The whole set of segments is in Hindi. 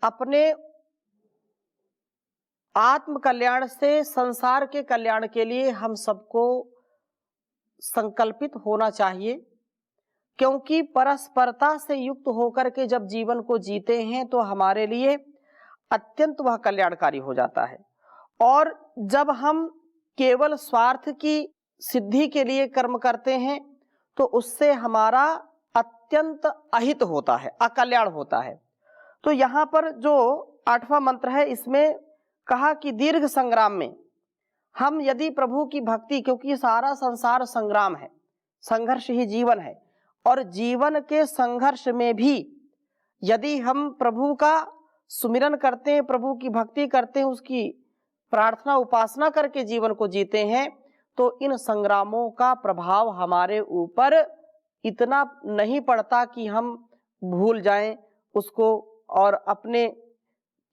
अपने आत्म कल्याण से संसार के कल्याण के लिए हम सबको संकल्पित होना चाहिए, क्योंकि परस्परता से युक्त होकर के जब जीवन को जीते हैं तो हमारे लिए अत्यंत वह कल्याणकारी हो जाता है। और जब हम केवल स्वार्थ की सिद्धि के लिए कर्म करते हैं तो उससे हमारा अत्यंत अहित होता है, अकल्याण होता है। तो यहाँ पर जो 8वां मंत्र है इसमें कहा कि दीर्घ संग्राम में हम यदि प्रभु की भक्ति, क्योंकि सारा संसार संग्राम है, संघर्ष ही जीवन है, और जीवन के संघर्ष में भी यदि हम प्रभु का सुमिरन करते हैं, प्रभु की भक्ति करते हैं, उसकी प्रार्थना उपासना करके जीवन को जीते हैं, तो इन संग्रामों का प्रभाव हमारे ऊपर इतना नहीं पड़ता कि हम भूल जाएं उसको और अपने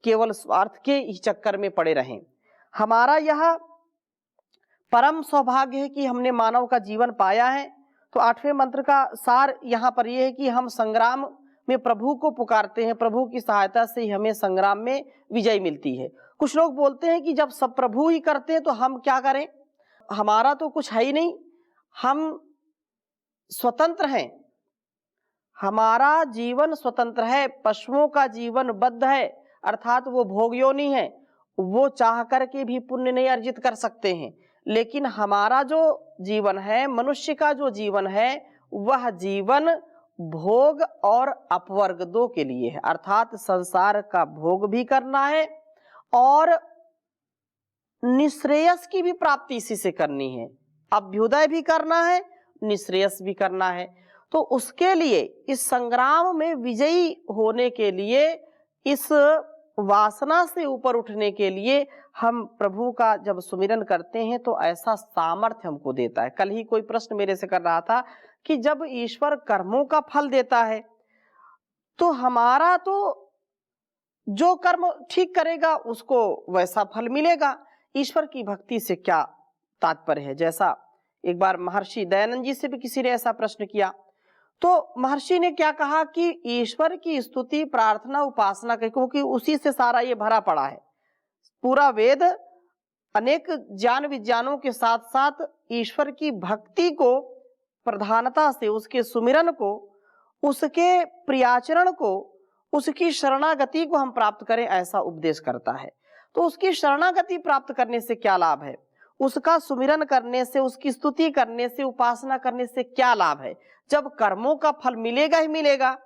केवल स्वार्थ के ही चक्कर में पड़े रहें। हमारा यह परम सौभाग्य है कि हमने मानव का जीवन पाया है। तो 8वें मंत्र का सार यहाँ पर यह है कि हम संग्राम में प्रभु को पुकारते हैं, प्रभु की सहायता से ही हमें संग्राम में विजय मिलती है। कुछ लोग बोलते हैं कि जब सब प्रभु ही करते हैं तो हम क्या करें, हमारा तो कुछ है ही नहीं, हम स्वतंत्र हैं, हमारा जीवन स्वतंत्र है, पशुओं का जीवन बद्ध है, अर्थात वो भोग योनि है, वो चाह करके भी पुण्य नहीं अर्जित कर सकते हैं। लेकिन हमारा जो जीवन है, मनुष्य का जो जीवन है, वह जीवन भोग और अपवर्ग दो के लिए है, अर्थात संसार का भोग भी करना है और निश्रेयस की भी प्राप्ति इसी से करनी है, अभ्युदय भी करना है, निश्रेयस भी करना है। तो उसके लिए इस संग्राम में विजयी होने के लिए, इस वासना से ऊपर उठने के लिए हम प्रभु का जब सुमिरन करते हैं तो ऐसा सामर्थ्य हमको देता है। कल ही कोई प्रश्न मेरे से कर रहा था कि जब ईश्वर कर्मों का फल देता है तो हमारा तो जो कर्म ठीक करेगा उसको वैसा फल मिलेगा, ईश्वर की भक्ति से क्या तात्पर्य है। जैसा एक बार महर्षि दयानंद जी से भी किसी ने ऐसा प्रश्न किया तो महर्षि ने क्या कहा कि ईश्वर की स्तुति प्रार्थना उपासना के, क्योंकि उसी से सारा ये भरा पड़ा है। पूरा वेद अनेक ज्ञान विज्ञानों के साथ साथ ईश्वर की भक्ति को प्रधानता से, उसके सुमिरन को, उसके प्रियाचरण को, उसकी शरणागति को हम प्राप्त करें, ऐसा उपदेश करता है। तो उसकी शरणागति प्राप्त करने से क्या लाभ है, उसका सुमिरन करने से, उसकी स्तुति करने से, उपासना करने से क्या लाभ है, जब कर्मों का फल मिलेगा ही मिलेगा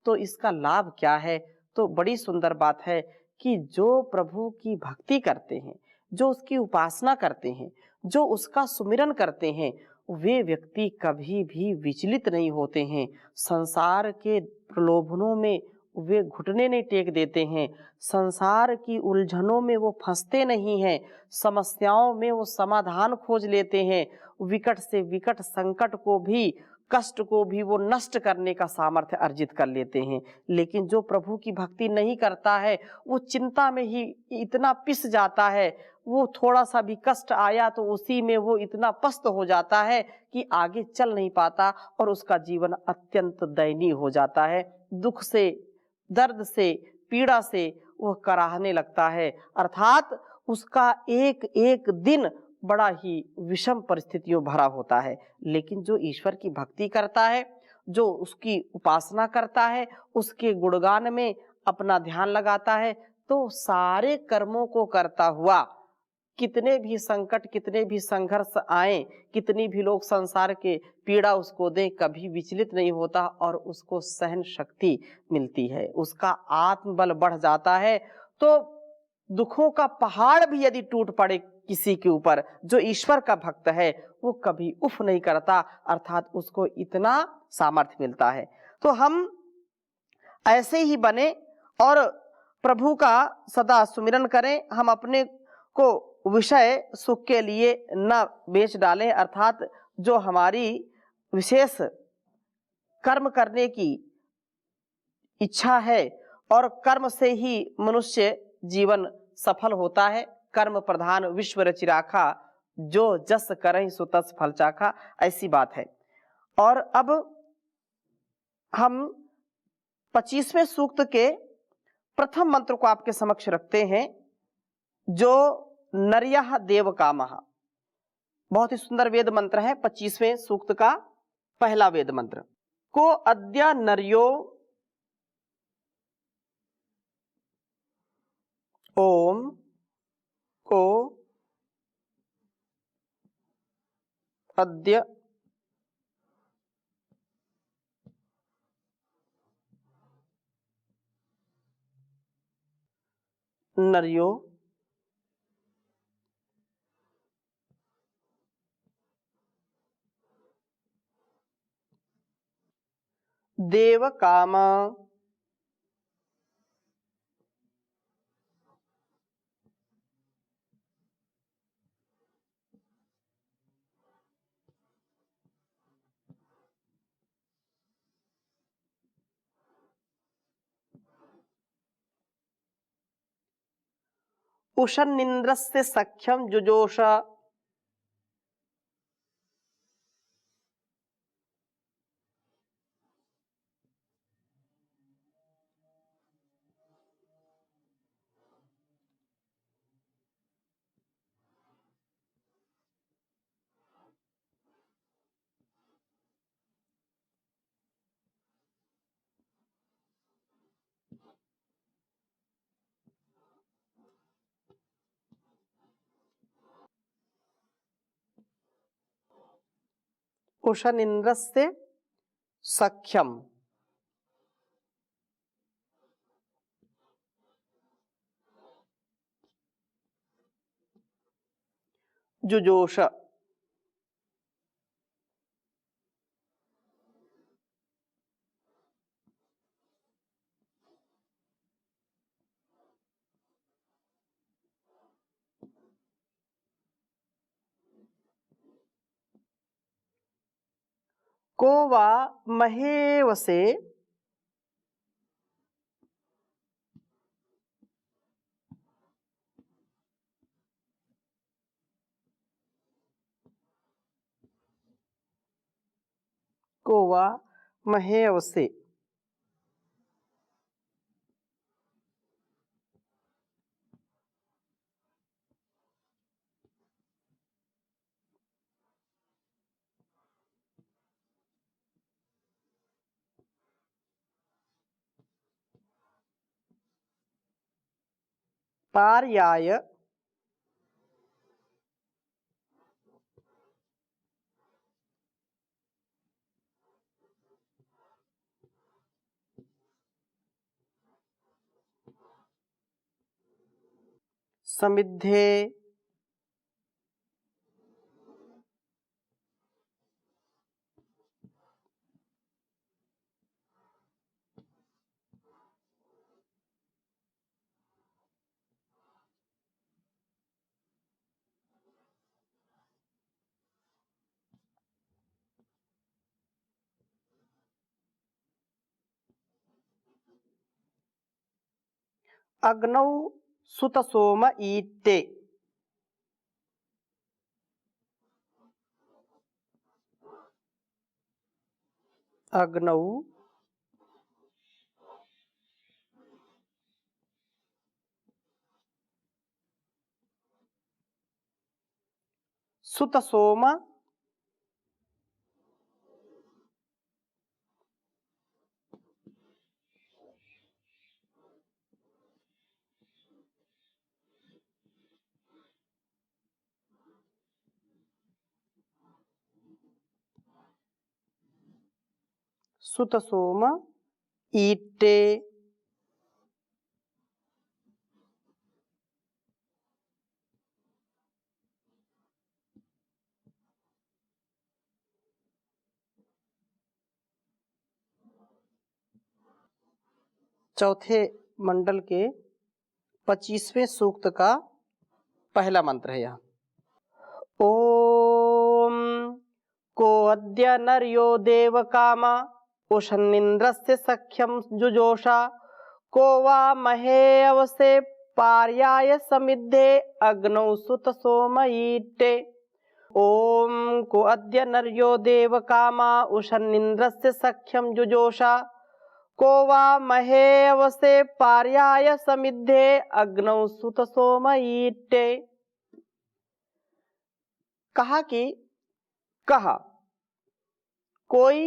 तो इसका लाभ क्या है। तो बड़ी सुंदर बात है कि जो प्रभु की भक्ति करते हैं, जो उसकी उपासना करते हैं, जो उसका सुमिरन करते हैं, वे व्यक्ति कभी भी विचलित नहीं होते हैं, संसार के प्रलोभनों में वे घुटने नहीं टेक देते हैं, संसार की उलझनों में वो फंसते नहीं हैं, समस्याओं में वो समाधान खोज लेते हैं, विकट से विकट संकट को भी, कष्ट को भी वो नष्ट करने का सामर्थ्य अर्जित कर लेते हैं। लेकिन जो प्रभु की भक्ति नहीं करता है वो चिंता में ही इतना पिस जाता है, वो थोड़ा सा भी कष्ट आया तो उसी में वो इतना पस्त हो जाता है कि आगे चल नहीं पाता और उसका जीवन अत्यंत दयनीय हो जाता है। दुख से, दर्द से, पीड़ा से वह कराहने लगता है, अर्थात उसका एक एक दिन बड़ा ही विषम परिस्थितियों भरा होता है। लेकिन जो ईश्वर की भक्ति करता है, जो उसकी उपासना करता है, उसके गुणगान में अपना ध्यान लगाता है, तो सारे कर्मों को करता हुआ कितने भी संकट, कितने भी संघर्ष आए, कितनी भी लोग संसार के पीड़ा उसको दें, कभी विचलित नहीं होता और उसको सहन शक्ति मिलती है, उसका आत्मबल बढ़ जाता है। तो दुखों का पहाड़ भी यदि टूट पड़े किसी के ऊपर, जो ईश्वर का भक्त है वो कभी उफ नहीं करता, अर्थात उसको इतना सामर्थ्य मिलता है। तो हम ऐसे ही बने और प्रभु का सदा सुमिरन करें, हम अपने को विषय सुख के लिए न बेच डालें, अर्थात जो हमारी विशेष कर्म करने की इच्छा है और कर्म से ही मनुष्य जीवन सफल होता है। कर्म प्रधान विश्व रचि राखा, जो जस करहि सो तस फल चाखा, ऐसी बात है। और अब हम 25वें सूक्त के प्रथम मंत्र को आपके समक्ष रखते हैं, जो नर्यः देव कामः, बहुत ही सुंदर वेद मंत्र है, 25वें सूक्त का पहला वेद मंत्र। को अद्य नर्यो ओम, को अद्य नर्यो देव काम उषन्निन्द्रस्य सख्यम जुजोष, उषनिन्द्रस्य सख्यम जुजोष, को वा महेवसे को वा महेवसे पार्याय समिद्धे अग्नौ सुत सोम ईट्टे, अग्नौ सुत सोम सुत सोम ईट्टे, चौथे मंडल के 25वें सूक्त का पहला मंत्र है। यह ओम को अद्य नर्यो देव कामा उषन्निन्द्रस्य सख्यम जुजोषा, को वा महे अवसे पार्याय समिद्धे अग्नौ सुत सोम ईट्टे। ओम को अद्य नर्यो देव कामा उषन्निन्द्रस्य सख्यम जुजोषा, को वा महे अवसे पार्याय समिद्धे अग्नौ सुत सोमयीटे। कहा कोई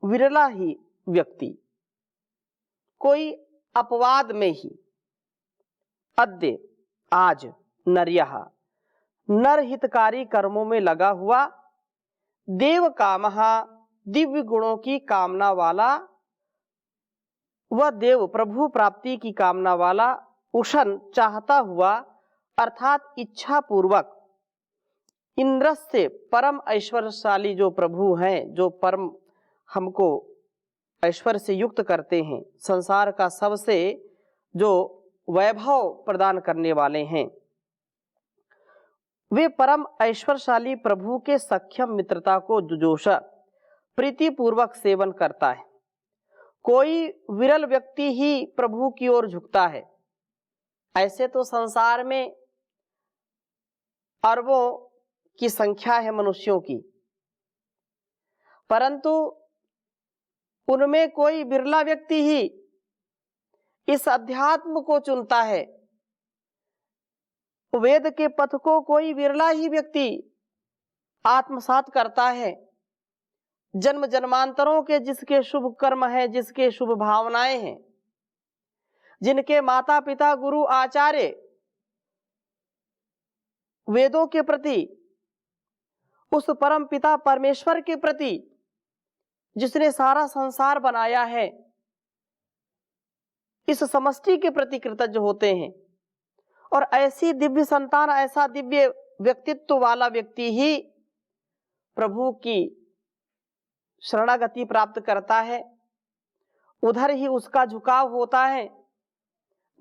विरला ही व्यक्ति, कोई अपवाद में ही, अद्य आज नर्यः नर हितकारी कर्मों में लगा हुआ, देव कामः दिव्य गुणों की कामना वाला, वह देव प्रभु प्राप्ति की कामना वाला, उषन चाहता हुआ अर्थात इच्छा पूर्वक इंद्र से परम ऐश्वर्यशाली जो प्रभु हैं, जो परम हमको ऐश्वर्य से युक्त करते हैं, संसार का सबसे जो वैभव प्रदान करने वाले हैं, वे परम ऐश्वर्यशाली प्रभु के सख्यम मित्रता को जुजोष प्रीति पूर्वक सेवन करता है। कोई विरल व्यक्ति ही प्रभु की ओर झुकता है। ऐसे तो संसार में अरबों की संख्या है मनुष्यों की, परंतु उनमें कोई बिरला व्यक्ति ही इस अध्यात्म को चुनता है। वेद के पथ को कोई विरला ही व्यक्ति आत्मसात करता है। जन्म जन्मांतरों के जिसके शुभ कर्म हैं, जिसके शुभ भावनाएं हैं, जिनके माता पिता गुरु आचार्य वेदों के प्रति, उस परम पिता परमेश्वर के प्रति जिसने सारा संसार बनाया है, इस समष्टि के प्रति कृतज्ञ होते हैं। और ऐसी दिव्य संतान, ऐसा दिव्य व्यक्तित्व वाला व्यक्ति ही प्रभु की शरणागति प्राप्त करता है, उधर ही उसका झुकाव होता है।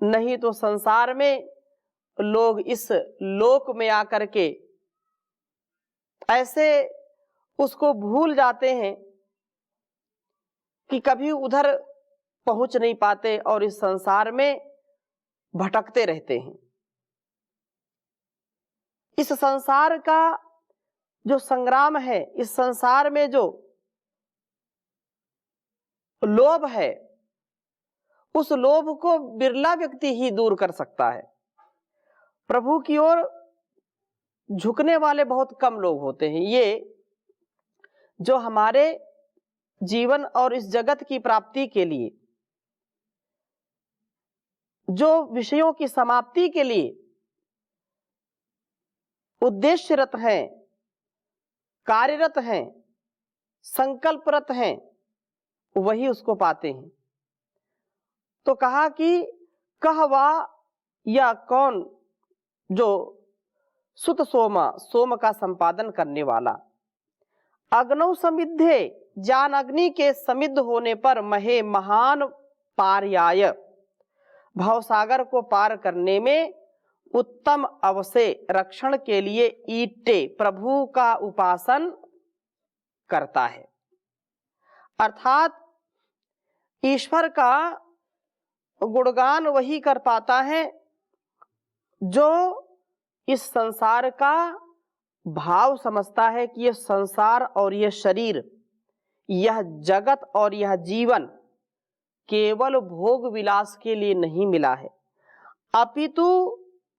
नहीं तो संसार में लोग इस लोक में आकर के ऐसे उसको भूल जाते हैं कि कभी उधर पहुंच नहीं पाते और इस संसार में भटकते रहते हैं। इस संसार का जो संग्राम है, इस संसार में जो लोभ है, उस लोभ को बिरला व्यक्ति ही दूर कर सकता है। प्रभु की ओर झुकने वाले बहुत कम लोग होते हैं। ये जो हमारे जीवन और इस जगत की प्राप्ति के लिए, जो विषयों की समाप्ति के लिए उद्देश्यरत हैं, कार्यरत हैं, संकल्परत हैं, वही उसको पाते हैं। तो कहा कि कहवा या कौन जो सुत सोमा, सोम का संपादन करने वाला, अग्नौ समिद्धे ज्ञान अग्नि के समिद्ध होने पर महे महान पार्याय भवसागर को पार करने में उत्तम अवसे रक्षण के लिए ईटे प्रभु का उपासन करता है। अर्थात ईश्वर का गुणगान वही कर पाता है जो इस संसार का भाव समझता है कि यह संसार और यह शरीर, यह जगत और यह जीवन केवल भोग विलास के लिए नहीं मिला है, अपितु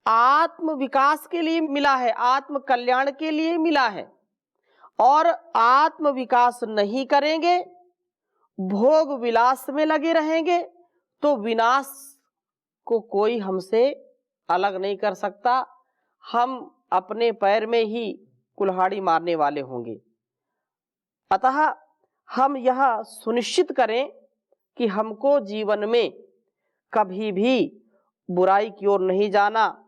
आत्म विकास के लिए मिला है, आत्म कल्याण के लिए मिला है। और आत्म विकास नहीं करेंगे, भोग विलास में लगे रहेंगे, तो विनाश को कोई हमसे अलग नहीं कर सकता। हम अपने पैर में ही कुल्हाड़ी मारने वाले होंगे। अतः हम यह सुनिश्चित करें कि हमको जीवन में कभी भी बुराई की ओर नहीं जाना,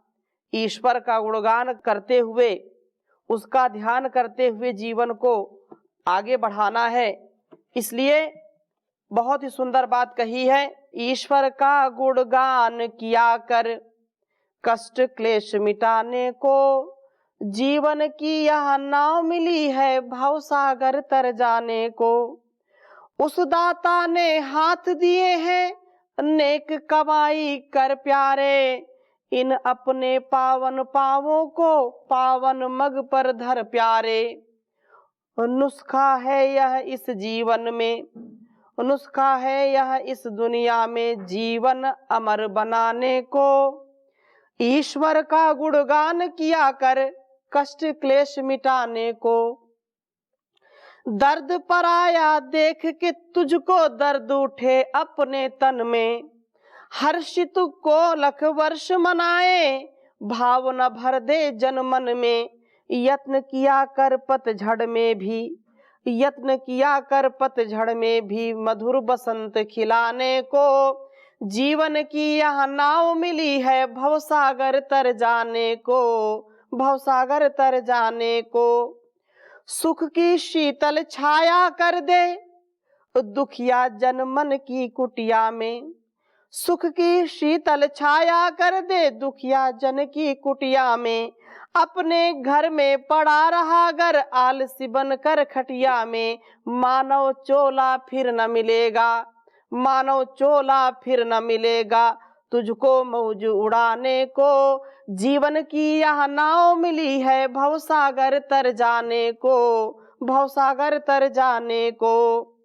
ईश्वर का गुणगान करते हुए, उसका ध्यान करते हुए जीवन को आगे बढ़ाना है। इसलिए बहुत ही सुंदर बात कही है, ईश्वर का गुणगान किया कर कष्ट क्लेश मिटाने को, जीवन की यह नाव मिली है भवसागर तर जाने को। उस दाता ने हाथ दिए हैं नेक कमाई कर प्यारे, इन अपने पावन पावों को पावन मग पर धर प्यारे। नुस्खा है यह इस जीवन में नुस्खा है यह इस दुनिया में जीवन अमर बनाने को। ईश्वर का गुणगान किया कर कष्ट क्लेश मिटाने को। दर्द पर आया देख के तुझको दर्द उठे अपने तन में। हर्षित को लख वर्ष मनाए भाव न भर दे जन मन में। यत्न किया कर पतझड़ में भी, यत्न किया कर पतझड़ में भी मधुर बसंत खिलाने को। जीवन की यह नाव मिली है भवसागर तर जाने को, भवसागर तर जाने को। सुख की शीतल छाया कर दे दुखिया जन मन की कुटिया में। सुख की शीतल छाया कर दे दुखिया जन की कुटिया में। अपने घर में पड़ा रहा घर आलसी बन कर खटिया में। मानव चोला फिर न मिलेगा, मानव चोला फिर न मिलेगा तुझको मौज उड़ाने को। जीवन की यह नाव मिली है भवसागर तर जाने को, भवसागर तर जाने को।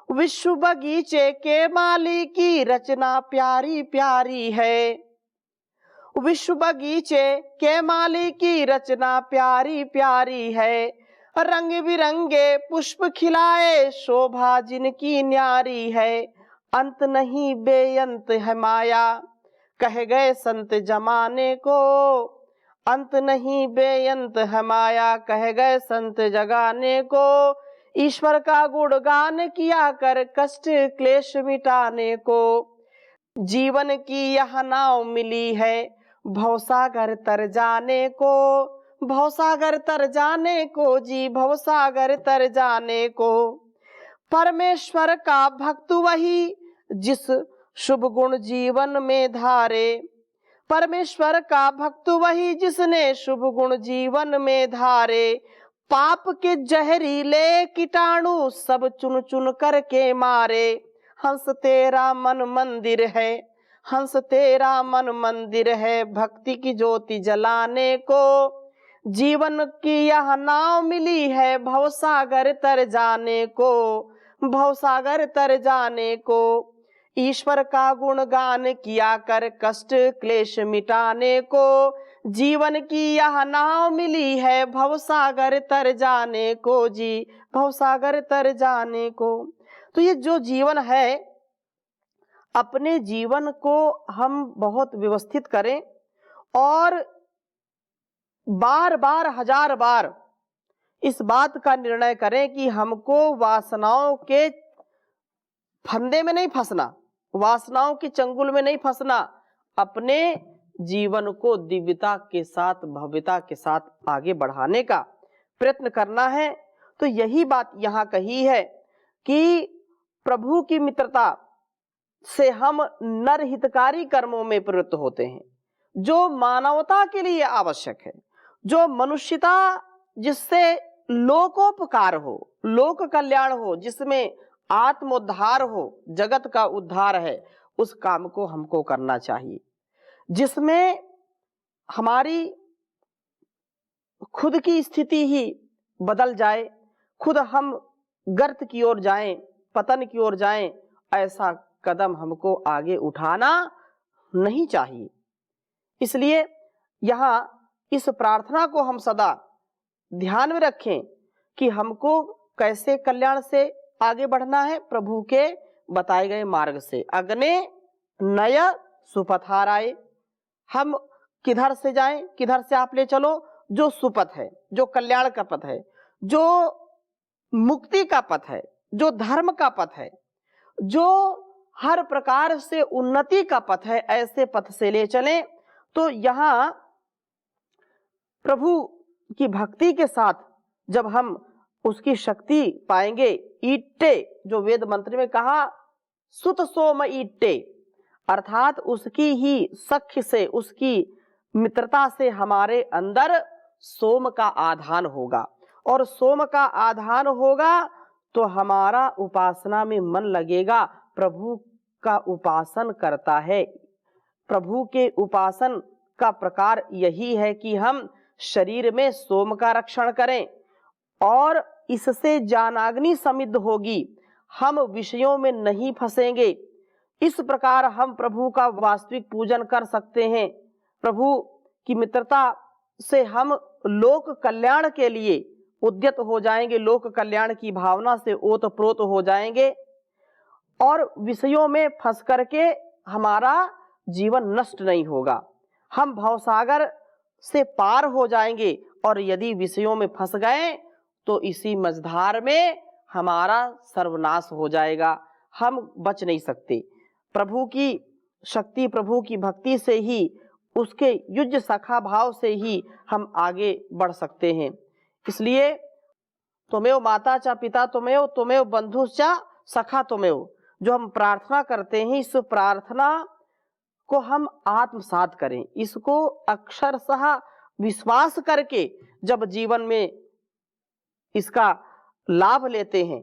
विश्व बगीचे के माली की रचना प्यारी प्यारी है। विश्व बगीचे के माली की रचना प्यारी प्यारी है। रंग बिरंगे पुष्प खिलाए शोभा जिनकी न्यारी है। अंत नहीं बेअंत है माया कह गए संत जमाने को। अंत नहीं बेअंत है माया कह गए संत जगाने को। ईश्वर का गुणगान किया कर कष्ट क्लेश मिटाने को। जीवन की यह नाव मिली है भवसागर तर जाने को, भवसागर तर जाने को जी, भवसागर तर जाने को। परमेश्वर का भक्त वही जिस शुभ गुण जीवन में धारे। परमेश्वर का भक्त वही जिसने शुभ गुण जीवन में धारे। पाप के जहरीले कीटाणु सब चुन चुन करके मारे। हंस तेरा मन मंदिर है, हंस तेरा मन मंदिर है भक्ति की ज्योति जलाने को। जीवन की यह नाव मिली है भवसागर तर जाने को, भवसागर तर जाने को। ईश्वर का गुणगान किया कर कष्ट क्लेश मिटाने को। जीवन की यह नाव मिली है भवसागर तर जाने को जी, भवसागर तर जाने को। तो ये जो जीवन है, अपने जीवन को हम बहुत व्यवस्थित करें और बार बार हजार बार इस बात का निर्णय करें कि हमको वासनाओं के फंदे में नहीं फंसना, वासनाओं के चंगुल में नहीं फंसना। अपने जीवन को दिव्यता के साथ, भव्यता के साथ आगे बढ़ाने का प्रयत्न करना है। तो यही बात यहाँ कही है कि प्रभु की मित्रता से हम नर हितकारी कर्मों में प्रवृत्त होते हैं, जो मानवता के लिए आवश्यक है, जो मनुष्यता जिससे लोकोपकार हो, लोक कल्याण हो, जिसमें आत्मोद्धार हो, जगत का उद्धार है, उस काम को हमको करना चाहिए। जिसमें हमारी खुद की स्थिति ही बदल जाए, खुद हम गर्त की ओर जाएं, पतन की ओर जाएं, ऐसा कदम हमको आगे उठाना नहीं चाहिए। इसलिए यहाँ इस प्रार्थना को हम सदा ध्यान में रखें कि हमको कैसे कल्याण से आगे बढ़ना है, प्रभु के बताए गए मार्ग से। अग्ने नय सुपथाराय, हम किधर से जाएं, किधर से आप ले चलो, जो सुपथ है, जो कल्याण का पथ है, जो मुक्ति का पथ है, जो धर्म का पथ है, जो हर प्रकार से उन्नति का पथ है, ऐसे पथ से ले चलें। तो यहाँ प्रभु की भक्ति के साथ जब हम उसकी शक्ति पाएंगे, ईट्टे जो वेद मंत्र में कहा, सुत सोम ईट्टे, अर्थात उसकी ही सख्य से, उसकी मित्रता से हमारे अंदर सोम का आधान होगा, और सोम का आधान होगा तो हमारा उपासना में मन लगेगा। प्रभु का उपासन करता है, प्रभु के उपासन का प्रकार यही है कि हम शरीर में सोम का रक्षण करें, और इससे ज्ञानाग्नि समिद्ध होगी, हम विषयों में नहीं फंसेंगे। इस प्रकार हम प्रभु का वास्तविक पूजन कर सकते हैं। प्रभु की मित्रता से हम लोक कल्याण के लिए उद्यत हो जाएंगे, लोक कल्याण की भावना से ओतप्रोत हो जाएंगे और विषयों में फंस करके हमारा जीवन नष्ट नहीं होगा। हम भवसागर से पार हो जाएंगे और यदि विषयों में फंस गए तो इसी मझधार में हमारा सर्वनाश हो जाएगा, हम बच नहीं सकते। प्रभु की शक्ति, प्रभु की भक्ति से ही, उसके युज्य सखा भाव से ही हम आगे बढ़ सकते हैं। इसलिए त्वमेव माता च पिता त्वमेव, त्वमेव बंधु च सखा त्वमेव, जो हम प्रार्थना करते हैं इस प्रार्थना को हम आत्मसात करें, इसको अक्षरशः विश्वास करके जब जीवन में इसका लाभ लेते हैं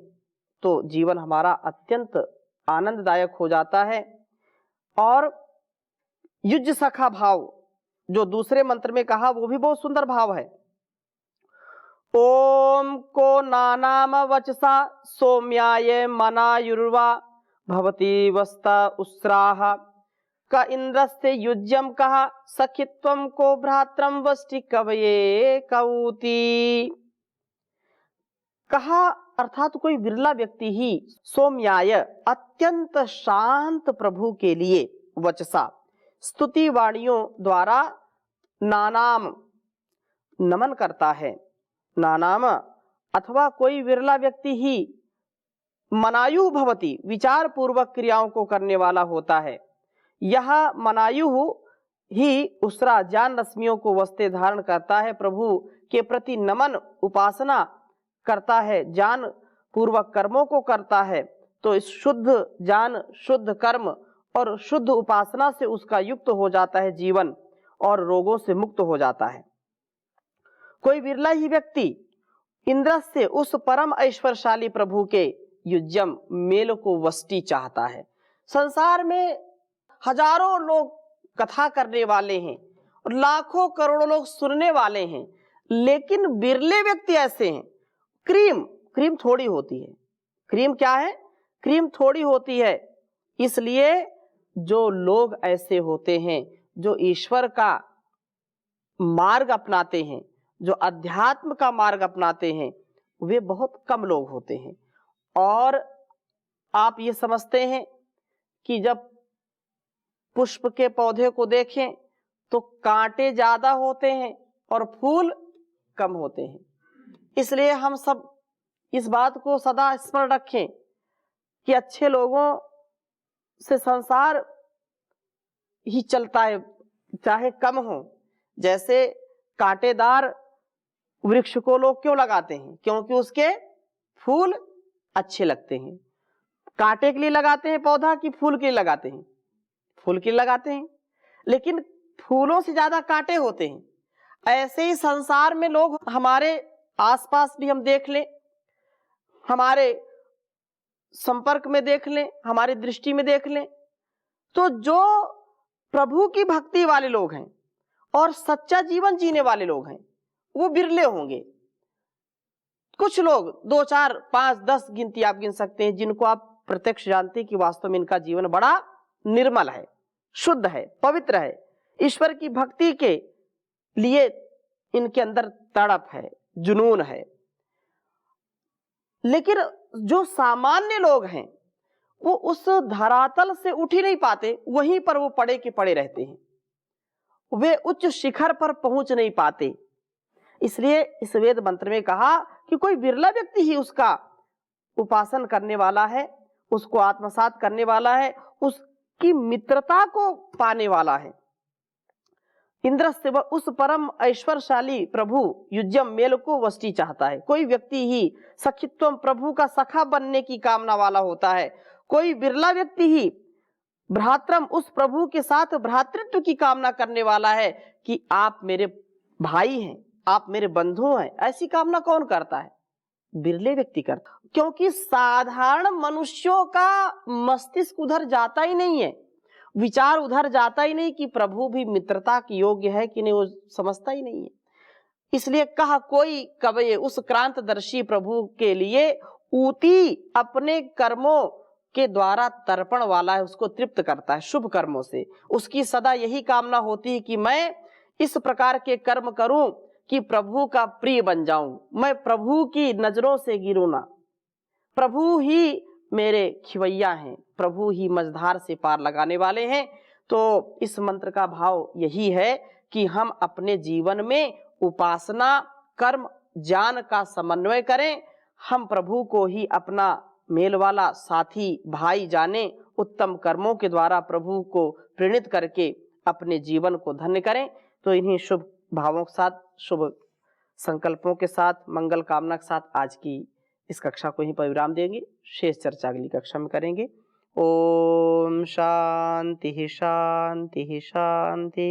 तो जीवन हमारा अत्यंत आनंददायक हो जाता है। और युज्य सखा भाव जो दूसरे मंत्र में कहा वो भी बहुत सुंदर भाव है। ओम को नानाम वचसा सौम्याय मनायुर्वा भवती वस्ता उत्साह का इंद्रस्य युज्यम कहा सखित्वम को भ्रात्रम वष्टि कवये कौती। कहा अर्थात कोई विरला व्यक्ति ही सौम्याय अत्यंत शांत प्रभु के लिए वचसा स्तुति वाणियों द्वारा नानाम नमन करता है। नानाम अथवा कोई विरला व्यक्ति ही मनायु भवति विचार पूर्वक क्रियाओं को करने वाला होता है। यह मनायु ही उसरा ज्ञान रश्मियों को वस्ते धारण करता है, प्रभु के प्रति नमन उपासना करता है, ज्ञान पूर्वक कर्मों को करता है, तो इस शुद्ध ज्ञान, शुद्ध कर्म और शुद्ध उपासना से उसका युक्त हो जाता है जीवन और रोगों से मुक्त हो जाता है। कोई विरला ही व्यक्ति इंद्र से उस परम ऐश्वर्यशाली प्रभु के युज्यम मेल को वष्टि चाहता है। संसार में हजारों लोग कथा करने वाले हैं और लाखों करोड़ों लोग सुनने वाले हैं, लेकिन बिरले व्यक्ति ऐसे हैं। क्रीम थोड़ी होती है। क्रीम क्या है? क्रीम थोड़ी होती है। इसलिए जो लोग ऐसे होते हैं जो ईश्वर का मार्ग अपनाते हैं, जो अध्यात्म का मार्ग अपनाते हैं, वे बहुत कम लोग होते हैं। और आप ये समझते हैं कि जब पुष्प के पौधे को देखें तो कांटे ज्यादा होते हैं और फूल कम होते हैं। इसलिए हम सब इस बात को सदा स्मरण रखें कि अच्छे लोगों से संसार ही चलता है, चाहे कम हो। जैसे कांटेदार वृक्ष को लोग क्यों लगाते हैं? क्योंकि उसके फूल अच्छे लगते हैं। कांटे के लिए लगाते हैं पौधा कि फूल के लिए लगाते हैं? फूल के लिए लगाते हैं, लेकिन फूलों से ज्यादा कांटे होते हैं। ऐसे ही संसार में लोग, हमारे आसपास भी हम देख लें, हमारे संपर्क में देख लें, हमारी दृष्टि में देख लें, तो जो प्रभु की भक्ति वाले लोग हैं और सच्चा जीवन जीने वाले लोग हैं वो बिरले होंगे। कुछ लोग 2, 4, 5, 10 गिनती आप गिन सकते हैं जिनको आप प्रत्यक्ष जानते हैं कि वास्तव में इनका जीवन बड़ा निर्मल है, शुद्ध है, पवित्र है, ईश्वर की भक्ति के लिए इनके अंदर तड़प है, जुनून है। लेकिन जो सामान्य लोग हैं वो उस धरातल से उठ ही नहीं पाते, वहीं पर वो पड़े के पड़े रहते हैं, वे उच्च शिखर पर पहुंच नहीं पाते। इसलिए इस वेद मंत्र में कहा कि कोई बिरला व्यक्ति ही उसका उपासन करने वाला है, उसको आत्मसात करने वाला है, उसकी मित्रता को पाने वाला है। इंद्र से उस परम ऐश्वर्यशाली प्रभु युज्यम मेल को वष्टि चाहता है। कोई व्यक्ति ही सखित्व प्रभु का सखा बनने की कामना वाला होता है। कोई बिरला व्यक्ति ही भ्रात्रम उस प्रभु के साथ भ्रातृत्व की कामना करने वाला है कि आप मेरे भाई हैं, आप मेरे बंधु हैं। ऐसी कामना कौन करता है? बिरले व्यक्ति करता, क्योंकि साधारण मनुष्यों का मस्तिष्क उधर जाता ही नहीं है, विचार उधर जाता ही नहीं कि प्रभु भी मित्रता की योग्य है कि नहीं, वो समझता ही नहीं है। इसलिए कहा कोई कवये उस क्रांतदर्शी प्रभु के लिए ऊती अपने कर्मों के द्वारा तर्पण वाला है, उसको तृप्त करता है शुभ कर्मों से। उसकी सदा यही कामना होती है कि मैं इस प्रकार के कर्म करूं कि प्रभु का प्रिय बन जाऊं, मैं प्रभु की नजरों से गिरूं ना, प्रभु ही मेरे खिवैया हैं, प्रभु ही मझधार से पार लगाने वाले हैं। तो इस मंत्र का भाव यही है कि हम अपने जीवन में उपासना, कर्म, ज्ञान का समन्वय करें, हम प्रभु को ही अपना मेल वाला साथी भाई जाने, उत्तम कर्मों के द्वारा प्रभु को प्रेरित करके अपने जीवन को धन्य करें। तो इन्हीं शुभ भावों के साथ, शुभ संकल्पों के साथ, मंगल कामना के साथ आज की इस कक्षा को यहीं पर विराम देंगे। शेष चर्चा अगली कक्षा में करेंगे। ओम शांति शांति शांति।